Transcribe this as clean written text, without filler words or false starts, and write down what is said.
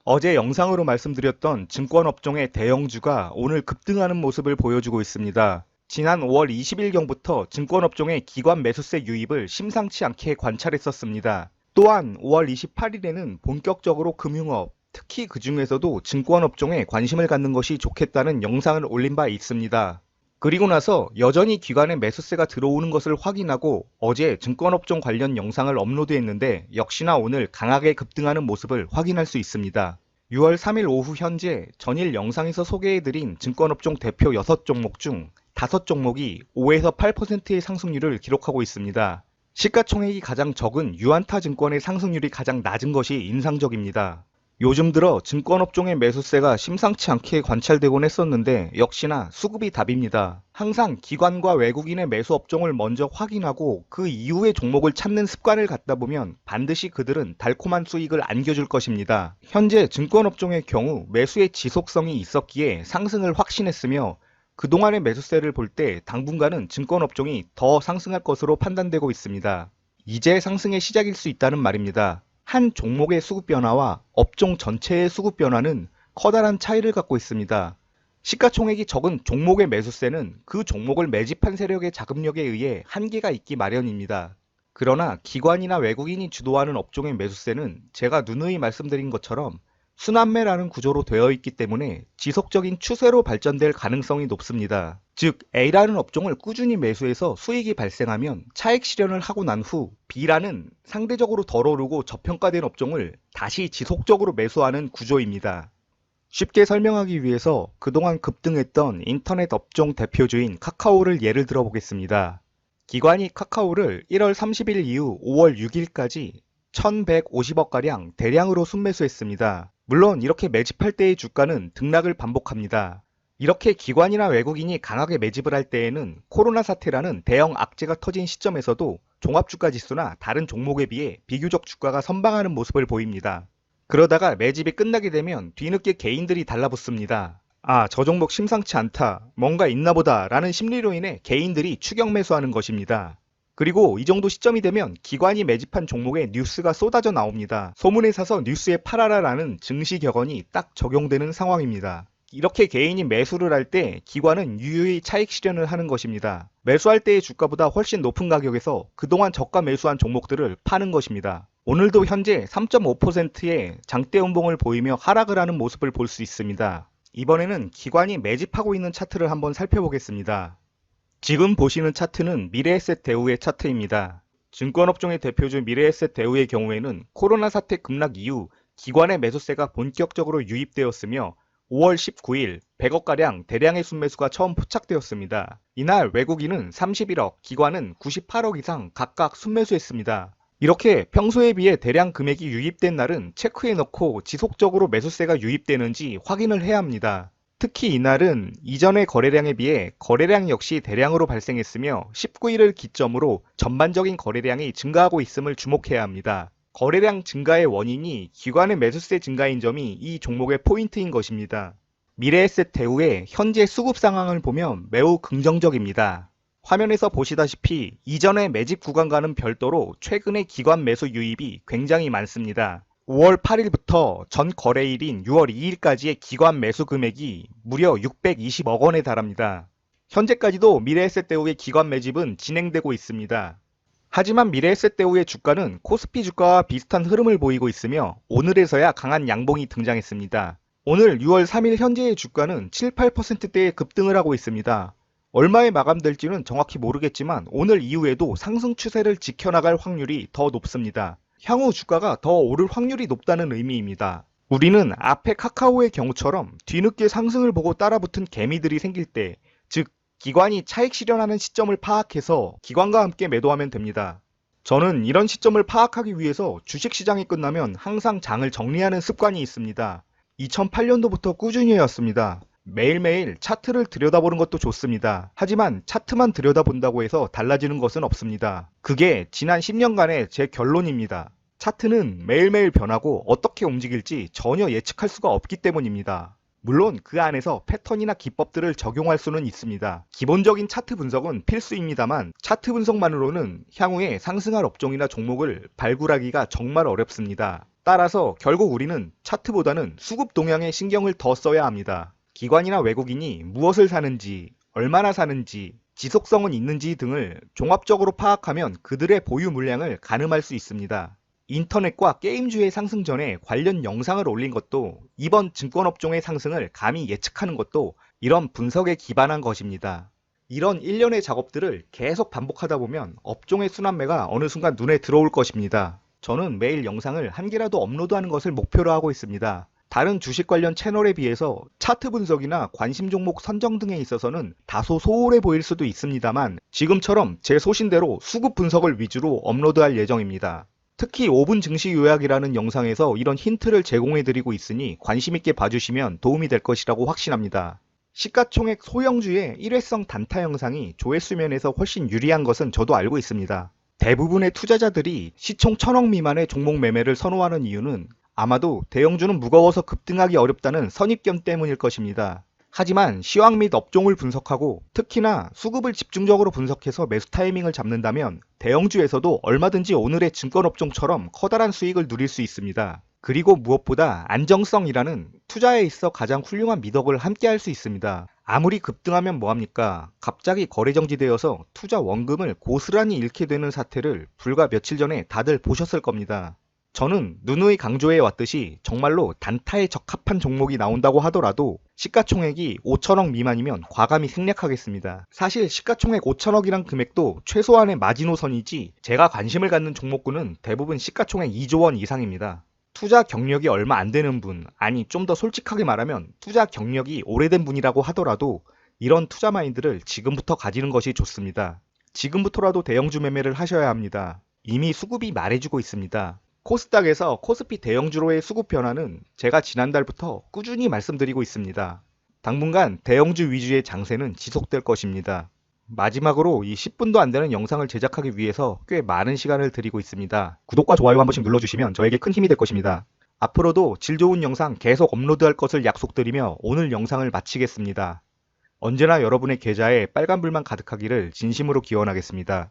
어제 영상으로 말씀드렸던 증권업종의 대형주가 오늘 급등하는 모습을 보여주고 있습니다. 지난 5월 20일경부터 증권업종의 기관 매수세 유입을 심상치 않게 관찰했었습니다. 또한 5월 28일에는 본격적으로 금융업, 특히 그 중에서도 증권업종에 관심을 갖는 것이 좋겠다는 영상을 올린 바 있습니다. 그리고 나서 여전히 기관의 매수세가 들어오는 것을 확인하고 어제 증권업종 관련 영상을 업로드했는데 역시나 오늘 강하게 급등하는 모습을 확인할 수 있습니다. 6월 3일 오후 현재 전일 영상에서 소개해드린 증권업종 대표 6종목 중 5종목이 5에서 8%의 상승률을 기록하고 있습니다. 시가총액이 가장 적은 유안타증권의 상승률이 가장 낮은 것이 인상적입니다. 요즘 들어 증권업종의 매수세가 심상치 않게 관찰되곤 했었는데 역시나 수급이 답입니다. 항상 기관과 외국인의 매수 업종을 먼저 확인하고 그 이후의 종목을 찾는 습관을 갖다 보면 반드시 그들은 달콤한 수익을 안겨줄 것입니다. 현재 증권업종의 경우 매수의 지속성이 있었기에 상승을 확신했으며 그동안의 매수세를 볼 때 당분간은 증권업종이 더 상승할 것으로 판단되고 있습니다. 이제 상승의 시작일 수 있다는 말입니다. 한 종목의 수급 변화와 업종 전체의 수급 변화는 커다란 차이를 갖고 있습니다. 시가총액이 적은 종목의 매수세는 그 종목을 매집한 세력의 자금력에 의해 한계가 있기 마련입니다. 그러나 기관이나 외국인이 주도하는 업종의 매수세는 제가 누누이 말씀드린 것처럼 순환매라는 구조로 되어 있기 때문에 지속적인 추세로 발전될 가능성이 높습니다. 즉 A라는 업종을 꾸준히 매수해서 수익이 발생하면 차익 실현을 하고 난 후 B라는 상대적으로 덜 오르고 저평가된 업종을 다시 지속적으로 매수하는 구조입니다. 쉽게 설명하기 위해서 그동안 급등했던 인터넷 업종 대표주인 카카오를 예를 들어 보겠습니다. 기관이 카카오를 1월 30일 이후 5월 6일까지 1150억가량 대량으로 순매수했습니다. 물론 이렇게 매집할 때의 주가는 등락을 반복합니다. 이렇게 기관이나 외국인이 강하게 매집을 할 때에는 코로나 사태라는 대형 악재가 터진 시점에서도 종합주가지수나 다른 종목에 비해 비교적 주가가 선방하는 모습을 보입니다. 그러다가 매집이 끝나게 되면 뒤늦게 개인들이 달라붙습니다. 아, 저 종목 심상치 않다, 뭔가 있나 보다 라는 심리로 인해 개인들이 추격 매수하는 것입니다. 그리고 이 정도 시점이 되면 기관이 매집한 종목에 뉴스가 쏟아져 나옵니다. 소문에 사서 뉴스에 팔아라라는 증시 격언이 딱 적용되는 상황입니다. 이렇게 개인이 매수를 할 때 기관은 유유히 차익 실현을 하는 것입니다. 매수할 때의 주가보다 훨씬 높은 가격에서 그동안 저가 매수한 종목들을 파는 것입니다. 오늘도 현재 3.5%의 장대 음봉을 보이며 하락을 하는 모습을 볼 수 있습니다. 이번에는 기관이 매집하고 있는 차트를 한번 살펴보겠습니다. 지금 보시는 차트는 미래에셋 대우의 차트입니다. 증권업종의 대표주 미래에셋 대우의 경우에는 코로나 사태 급락 이후 기관의 매수세가 본격적으로 유입되었으며 5월 19일 100억가량 대량의 순매수가 처음 포착되었습니다. 이날 외국인은 31억, 기관은 98억 이상 각각 순매수했습니다. 이렇게 평소에 비해 대량 금액이 유입된 날은 체크해 놓고 지속적으로 매수세가 유입되는지 확인을 해야 합니다. 특히 이날은 이전의 거래량에 비해 거래량 역시 대량으로 발생했으며 19일을 기점으로 전반적인 거래량이 증가하고 있음을 주목해야 합니다. 거래량 증가의 원인이 기관의 매수세 증가인 점이 이 종목의 포인트인 것입니다. 미래에셋 대우의 현재 수급 상황을 보면 매우 긍정적입니다. 화면에서 보시다시피 이전의 매집 구간과는 별도로 최근의 기관 매수 유입이 굉장히 많습니다. 5월 8일부터 전 거래일인 6월 2일까지의 기관 매수 금액이 무려 620억 원에 달합니다. 현재까지도 미래에셋대우의 기관 매집은 진행되고 있습니다. 하지만 미래에셋대우의 주가는 코스피 주가와 비슷한 흐름을 보이고 있으며 오늘에서야 강한 양봉이 등장했습니다. 오늘 6월 3일 현재의 주가는 7, 8%대의 급등을 하고 있습니다. 얼마에 마감될지는 정확히 모르겠지만 오늘 이후에도 상승 추세를 지켜나갈 확률이 더 높습니다. 향후 주가가 더 오를 확률이 높다는 의미입니다. 우리는 앞에 카카오의 경우처럼 뒤늦게 상승을 보고 따라붙은 개미들이 생길 때, 즉 기관이 차익 실현하는 시점을 파악해서 기관과 함께 매도하면 됩니다. 저는 이런 시점을 파악하기 위해서 주식시장이 끝나면 항상 장을 정리하는 습관이 있습니다. 2008년도부터 꾸준히 해왔습니다. 매일매일 차트를 들여다보는 것도 좋습니다. 하지만 차트만 들여다본다고 해서 달라지는 것은 없습니다. 그게 지난 10년간의 제 결론입니다. 차트는 매일매일 변하고 어떻게 움직일지 전혀 예측할 수가 없기 때문입니다. 물론 그 안에서 패턴이나 기법들을 적용할 수는 있습니다. 기본적인 차트 분석은 필수입니다만 차트 분석만으로는 향후에 상승할 업종이나 종목을 발굴하기가 정말 어렵습니다. 따라서 결국 우리는 차트보다는 수급 동향에 신경을 더 써야 합니다. 기관이나 외국인이 무엇을 사는지, 얼마나 사는지, 지속성은 있는지 등을 종합적으로 파악하면 그들의 보유 물량을 가늠할 수 있습니다. 인터넷과 게임주의 상승 전에 관련 영상을 올린 것도 이번 증권업종의 상승을 감히 예측하는 것도 이런 분석에 기반한 것입니다. 이런 일련의 작업들을 계속 반복하다 보면 업종의 순환매가 어느 순간 눈에 들어올 것입니다. 저는 매일 영상을 한 개라도 업로드하는 것을 목표로 하고 있습니다. 다른 주식 관련 채널에 비해서 차트 분석이나 관심 종목 선정 등에 있어서는 다소 소홀해 보일 수도 있습니다만 지금처럼 제 소신대로 수급 분석을 위주로 업로드할 예정입니다. 특히 5분 증시 요약이라는 영상에서 이런 힌트를 제공해드리고 있으니 관심있게 봐주시면 도움이 될 것이라고 확신합니다. 시가총액 소형주의 일회성 단타 영상이 조회수 면에서 훨씬 유리한 것은 저도 알고 있습니다. 대부분의 투자자들이 시총 1000억 미만의 종목 매매를 선호하는 이유는 아마도 대형주는 무거워서 급등하기 어렵다는 선입견 때문일 것입니다. 하지만 시황 및 업종을 분석하고 특히나 수급을 집중적으로 분석해서 매수 타이밍을 잡는다면 대형주에서도 얼마든지 오늘의 증권업종처럼 커다란 수익을 누릴 수 있습니다. 그리고 무엇보다 안정성이라는 투자에 있어 가장 훌륭한 미덕을 함께 할 수 있습니다. 아무리 급등하면 뭐합니까? 갑자기 거래정지되어서 투자 원금을 고스란히 잃게 되는 사태를 불과 며칠 전에 다들 보셨을 겁니다. 저는 누누이 강조해 왔듯이 정말로 단타에 적합한 종목이 나온다고 하더라도 시가총액이 5천억 미만이면 과감히 생략하겠습니다. 사실 시가총액 5천억이란 금액도 최소한의 마지노선이지 제가 관심을 갖는 종목군은 대부분 시가총액 2조 원 이상입니다. 투자 경력이 얼마 안 되는 분, 아니 좀 더 솔직하게 말하면 투자 경력이 오래된 분이라고 하더라도 이런 투자 마인드를 지금부터 가지는 것이 좋습니다. 지금부터라도 대형주 매매를 하셔야 합니다. 이미 수급이 말해주고 있습니다. 코스닥에서 코스피 대형주로의 수급 변화는 제가 지난달부터 꾸준히 말씀드리고 있습니다. 당분간 대형주 위주의 장세는 지속될 것입니다. 마지막으로 이 10분도 안 되는 영상을 제작하기 위해서 꽤 많은 시간을 들이고 있습니다. 구독과 좋아요 한 번씩 눌러주시면 저에게 큰 힘이 될 것입니다. 앞으로도 질 좋은 영상 계속 업로드할 것을 약속드리며 오늘 영상을 마치겠습니다. 언제나 여러분의 계좌에 빨간불만 가득하기를 진심으로 기원하겠습니다.